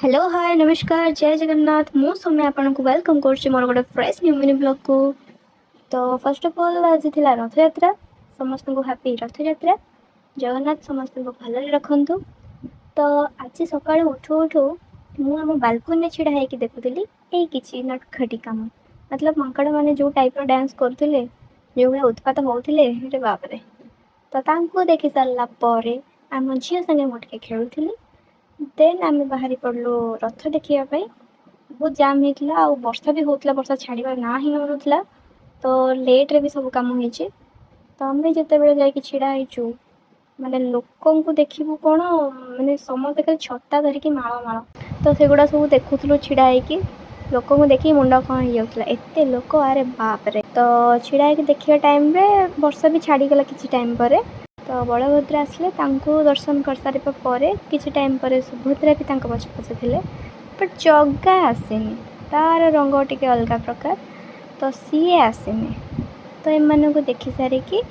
Hello hi नमस्कार जय जगन्नाथ मु सौम्या आपको वेलकम कर मोर गोटे फ्रेश न्यू मिनी ब्लॉग को। तो फर्स्ट ऑफ ऑल आज थी रथ यात्रा समस्त को हैप्पी रथ यात्रा जगन्नाथ समस्त को भल रखु। तो आज सका उठू उठू मुझे बालकोनी छिड़ा होगी देखुली यही किसी नटखटी कम मतलब माकड़ मैंने जो टाइप डांस करते जो भाई उत्पात होते बाप रे। तो देखी सारापर आम झील संगे मुझे खेलुली देन आम बाहरी पड़लु रथ देखा बहुत जाम होता आ वर्षा भी होता वर्षा छाड़ ना ही नौला तो लेट्रे भी सब कम हो। तो आम जिते जा ढाईचु माने लोक को देखू कौन माने समस्त खाली छता धरिकी माल माल तो सेगुड़ा सब देखुलु छिड़ा होगी लोक को देखिए मुंड कौन हो जाता एत लोक आरे बाप रे। तो छिड़ा होगी देखिया टाइम रे वर्षा भी छाड़गला किसी टाइम पर तो बलभद्र आसिले दर्शन कर सारा पर किसी टाइम पर सुभद्रा भी पछे पछे थे बट जगह आसेनी तार रंग टे अलग प्रकार तो सी आसेनी। तो एम को देखी सारिकी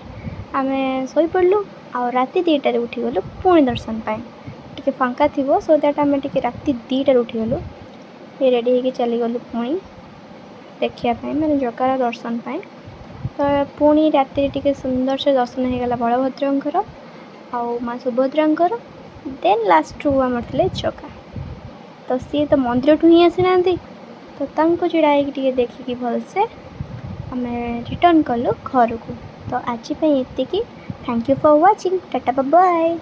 आम शोपड़लु आ राति 2टार उठीगलु पुणी दर्शन टे फांका थी सो दैट आम राति 2टार उठीगलु ये रेडी होगी चलीगलु पुणी देखापी मैंने जगार दर्शन पाए। तो पुणी राति टे सुंदर से दर्शन हो गला बलभद्र आउ माँ सुभद्रा देन लास्ट आमर थे जगा तो सी तो मंदिर ठू ही आसी ना तो चिड़ाई देखिकी भलसे आम रिटर्न कलु घर को। तो आज ये थैंक यू फॉर वाचिंग टाटा बाय।